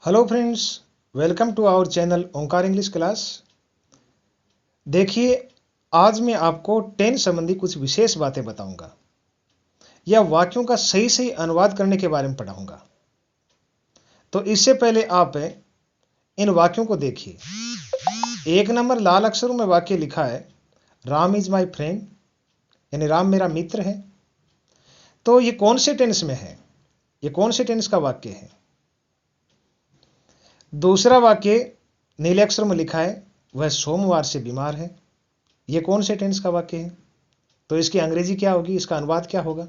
Hello friends, welcome to our channel Omkar English class. देखिए, आज मैं आपको टेंस संबंधी कुछ विशेष बातें बताऊंगा या वाक्यों का सही सही अनुवाद करने के बारे में पढ़ाऊंगा। तो इससे पहले आप इन वाक्यों को देखिए। 1 नंबर लाल अक्षरों में वाक्य लिखा है, राम इज माई फ्रेंड, यानी राम मेरा मित्र है। तो ये कौन से टेंस में है? ये कौन से टेंस का वाक्य है? दूसरा वाक्य नीले अक्षर में लिखा है, वह सोमवार से बीमार है। यह कौन से टेंस का वाक्य है? तो इसकी अंग्रेजी क्या होगी, इसका अनुवाद क्या होगा?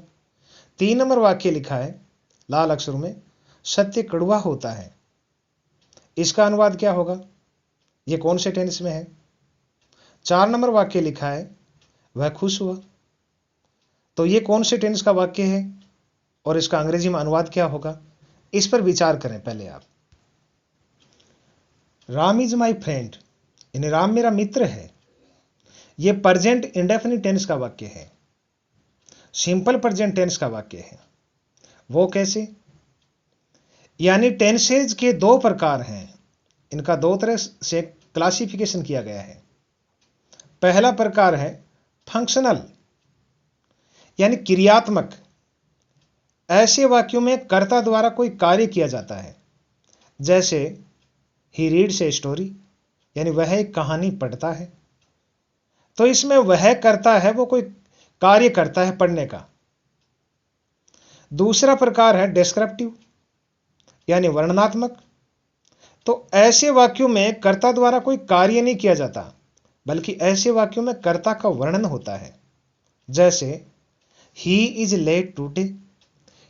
3 नंबर वाक्य लिखा है लाल अक्षर में, सत्य कड़वा होता है। इसका अनुवाद क्या होगा? यह कौन से टेंस में है? 4 नंबर वाक्य लिखा है, वह खुश हुआ। तो यह कौन से टेंस का वाक्य है और इसका अंग्रेजी में अनुवाद क्या होगा? इस पर विचार करें पहले आप। राम इज माई फ्रेंड, यानी राम मेरा मित्र है। यह प्रेजेंट इंडेफिनिट टेंस का वाक्य है, सिंपल प्रेजेंट टेंस का वाक्य है। वो कैसे? यानी टेंसेज के दो प्रकार हैं, इनका दो तरह से क्लासिफिकेशन किया गया है। पहला प्रकार है फंक्शनल, यानी क्रियात्मक। ऐसे वाक्यों में कर्ता द्वारा कोई कार्य किया जाता है, जैसे ही रीड्स ए स्टोरी, यानी वह एक कहानी पढ़ता है। तो इसमें वह करता है, वो कोई कार्य करता है पढ़ने का। दूसरा प्रकार है डिस्क्रिप्टिव, यानी वर्णनात्मक। तो ऐसे वाक्यों में कर्ता द्वारा कोई कार्य नहीं किया जाता, बल्कि ऐसे वाक्यों में कर्ता का वर्णन होता है। जैसे ही इज लेट टुडे,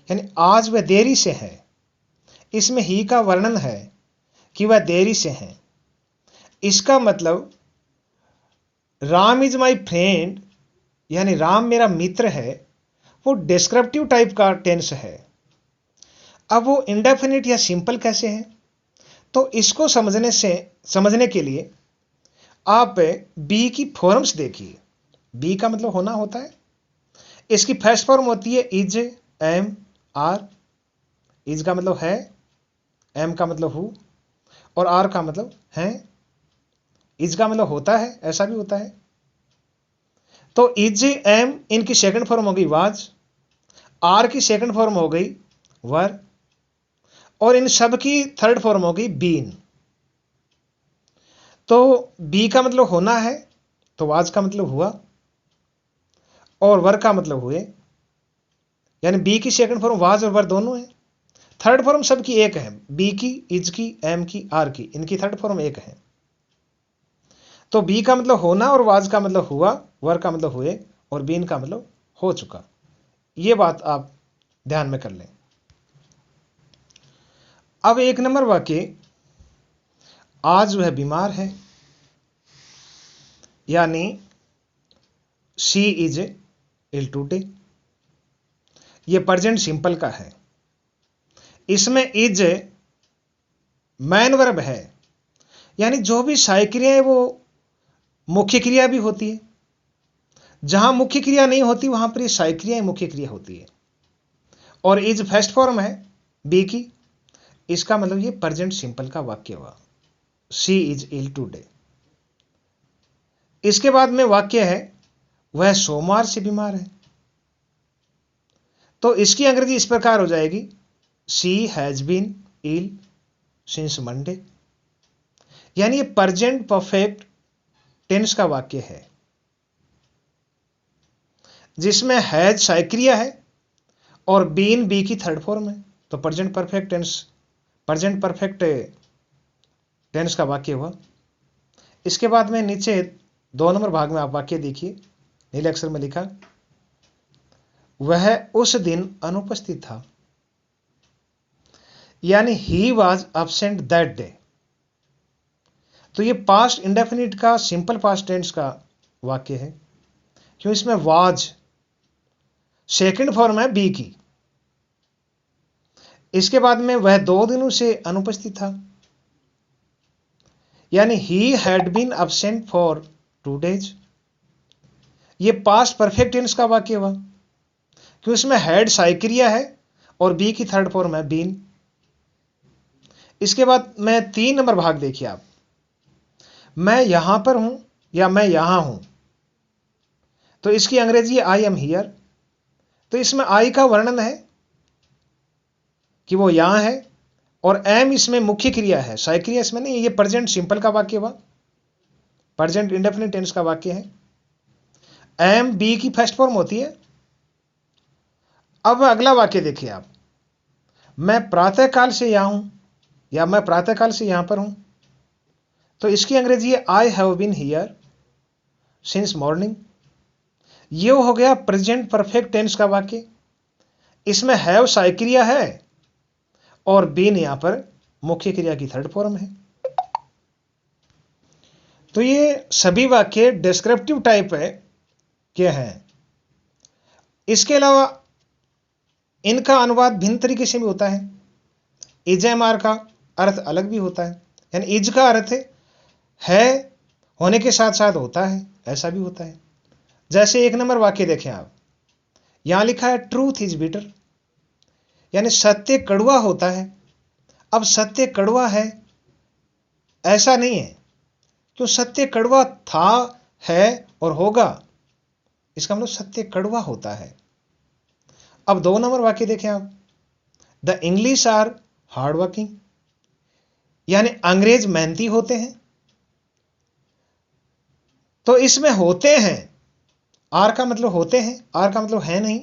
यानी आज वह देरी से है। इसमें ही का वर्णन है कि वह देरी से है। इसका मतलब राम इज माई फ्रेंड, यानी राम मेरा मित्र है, वो डिस्क्रिप्टिव टाइप का टेंस है। अब वो इंडेफिनिट या सिंपल कैसे है? तो इसको समझने के लिए आप बी की फॉर्म्स देखिए। बी का मतलब होना होता है। इसकी फर्स्ट फॉर्म होती है इज, एम, आर। इज का मतलब है, एम का मतलब हु, और आर का मतलब है। इज का मतलब होता है, ऐसा भी होता है। तो इज, एम, इनकी सेकंड फॉर्म हो गई वाज, आर की सेकंड फॉर्म हो गई वर, और इन सब की थर्ड फॉर्म हो गई बीन। तो बी का मतलब होना है, तो वाज का मतलब हुआ, और वर का मतलब हुए। यानी बी की सेकंड फॉर्म वाज और वर दोनों है। थर्ड फॉर्म सबकी एक है, बी की, इज की, एम की, आर की, इनकी थर्ड फॉर्म एक है। तो बी का मतलब होना और वाज का मतलब हुआ, वर का मतलब हुए, और बीन का मतलब हो चुका। ये बात आप ध्यान में कर लें। अब 1 नंबर वाक्य, आज वह बीमार है, यानी शी इज इल टुडे। यह प्रेजेंट सिंपल का है। इसमें इज मैन वर्ब है, यानी जो भी सहायक क्रिया है वो मुख्य क्रिया भी होती है। जहां मुख्य क्रिया नहीं होती वहां पर सहायक क्रिया मुख्य क्रिया होती है। और इज फर्स्ट फॉर्म है बी की। इसका मतलब ये प्रेजेंट सिंपल का वाक्य हुआ, शी इज इल टुडे। इसके बाद में वाक्य है, वह सोमवार से बीमार है। तो इसकी अंग्रेजी इस प्रकार हो जाएगी, she has been ill since Monday. यानी ये प्रेजेंट परफेक्ट टेंस का वाक्य है, जिसमें हैज सहायक क्रिया है और बीन बी की थर्ड फॉर्म है। तो प्रेजेंट परफेक्ट टेंस का वाक्य हुआ। इसके बाद में नीचे 2 नंबर भाग में आप वाक्य देखिए, नीले अक्षर में लिखा, वह उस दिन अनुपस्थित था, यानी he was absent that day. तो ये पास्ट इंडेफिनिट का सिंपल पास्ट टेंस का वाक्य है, क्यों इसमें वाज सेकंड फॉर्म है बी की। इसके बाद में वह 2 दिनों से अनुपस्थित था, यानी he had been absent for 2 days। ये पास्ट परफेक्ट टेंस का वाक्य हुआ, क्यों इसमें हैड सहायक क्रिया है और बी की थर्ड फॉर्म है बीन। इसके बाद मैं 3 नंबर भाग देखिए आप, मैं यहां पर हूं या मैं यहां हूं, तो इसकी अंग्रेजी आई एम हियर। तो इसमें आई का वर्णन है कि वो यहां है, और एम इसमें मुख्य क्रिया है, सहायक क्रिया इसमें नहीं, ये प्रेजेंट सिंपल का वाक्य हुआ, प्रेजेंट इंडेफिनिट टेंस का वाक्य है। एम बी की फर्स्ट फॉर्म होती है। अब अगला वाक्य देखिए आप, मैं प्रातःकाल से यहां हूं या मैं प्रातःकाल से यहां पर हूं, तो इसकी अंग्रेजी है I have been here since morning. ये हो गया प्रेजेंट परफेक्ट टेंस का वाक्य। इसमें हैव सहायक क्रिया है और बीन यहां पर मुख्य क्रिया की थर्ड फॉर्म है। तो ये सभी वाक्य डिस्क्रिप्टिव टाइप है के हैं। इसके अलावा इनका अनुवाद भिन्न तरीके से भी होता है। इज एम आर का अर्थ अलग भी होता है, यानी इज का अर्थ है होने के साथ साथ होता है, ऐसा भी होता है। जैसे 1 नंबर वाक्य देखें आप, यहां लिखा है ट्रूथ इज बिटर, यानी सत्य कड़वा होता है। अब सत्य कड़वा है ऐसा नहीं है, क्यों सत्य कड़वा था, है और होगा, इसका मतलब सत्य कड़वा होता है। अब 2 नंबर वाक्य देखें आप, the English are hard working, यानी अंग्रेज मेहनती होते हैं। तो इसमें होते हैं, आर का मतलब होते हैं, आर का मतलब है नहीं।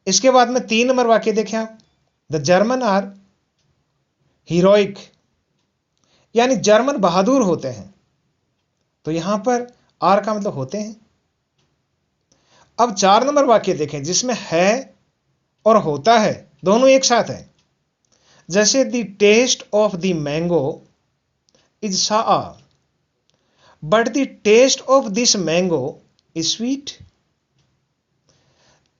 इसके बाद में 3 नंबर वाक्य देखें आप, द जर्मन आर हीरोइक, यानी जर्मन बहादुर होते हैं। तो यहां पर आर का मतलब होते हैं। अब 4 नंबर वाक्य देखें जिसमें है और होता है दोनों एक साथ है। जैसे the taste of the mango is sour but the taste of this mango is sweet.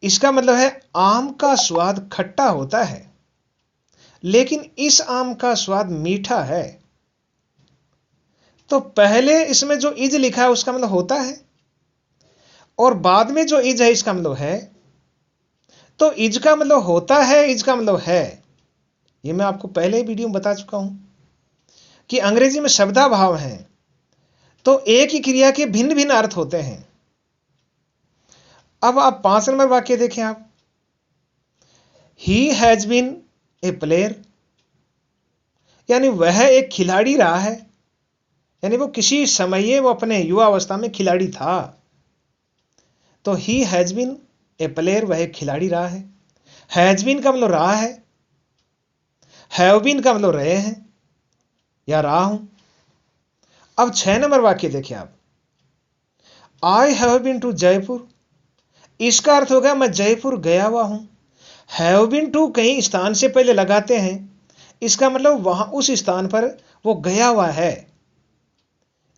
इसका मतलब है आम का स्वाद खट्टा होता है लेकिन इस आम का स्वाद मीठा है। तो पहले इसमें जो इज लिखा है उसका मतलब होता है, और बाद में जो इज है इसका मतलब है। तो इज का मतलब होता है, इज का मतलब है। यह मैं आपको पहले ही वीडियो में बता चुका हूं कि अंग्रेजी में शब्दाभाव है तो एक ही क्रिया के भिन्न भिन्न अर्थ होते हैं। अब आप 5 नंबर वाक्य देखें आप, he has been a player, यानी वह एक खिलाड़ी रहा है, यानी वो किसी समय वो अपने युवा अवस्था में खिलाड़ी था। तो he has been a player, वह एक खिलाड़ी रहा है। हैज बीन का मतलब रहा है, हैव बीन का मतलब रहे हैं या रहा हूं। अब 6 नंबर वाक्य देखिए आप, I have been to Jaipur, इसका अर्थ होगा मैं जयपुर गया हुआ हूं। हैव बीन टू कहीं स्थान से पहले लगाते हैं, इसका मतलब वहां उस स्थान पर वो गया हुआ है,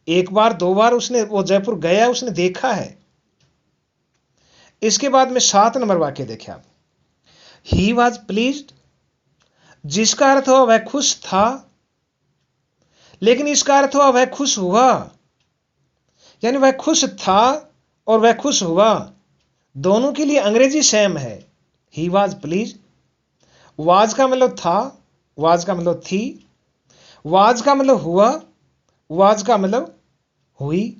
एक बार 2 बार उसने वो जयपुर गया, उसने देखा है। इसके बाद में 7 नंबर वाक्य देखें आप, ही वॉज प्लीज्ड, जिसका अर्थ हुआ वह खुश था, लेकिन इसका अर्थ हुआ वह खुश हुआ, यानी वह खुश था और वह खुश हुआ, दोनों के लिए अंग्रेजी सेम है। ही वॉज प्लीज्ड, वाज का मतलब था, वाज का मतलब थी, वाज का मतलब हुआ, वाज का मतलब हुई,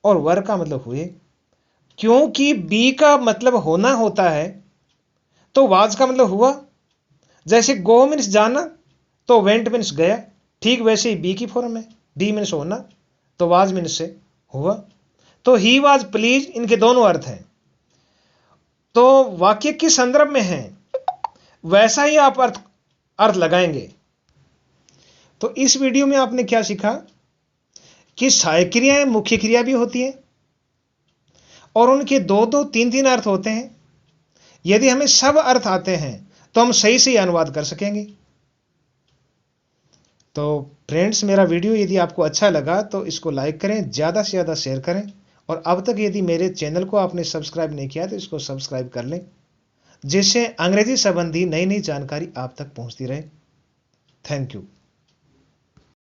और वर का मतलब हुए। क्योंकि बी का मतलब होना होता है तो वाज का मतलब हुआ। जैसे गो मीन्स जाना तो वेंट मीन्स गया, ठीक वैसे ही बी की फॉर्म है, बी मीन्स होना तो वाज मीन्स से हुआ। तो ही वाज प्लीज, इनके दोनों अर्थ हैं। तो वाक्य किस संदर्भ में है वैसा ही आप अर्थ लगाएंगे। तो इस वीडियो में आपने क्या सीखा कि सहायक क्रियाएं मुख्य क्रिया भी होती है और उनके 2-2, 3-3 अर्थ होते हैं। यदि हमें सब अर्थ आते हैं तो हम सही से अनुवाद कर सकेंगे। तो फ्रेंड्स, मेरा वीडियो यदि आपको अच्छा लगा तो इसको लाइक करें, ज़्यादा से ज़्यादा शेयर करें, और अब तक यदि मेरे चैनल को आपने सब्सक्राइब नहीं किया तो इसको सब्सक्राइब कर लें, जिससे अंग्रेजी संबंधी नई नई जानकारी आप तक पहुंचती रहे। Thank you.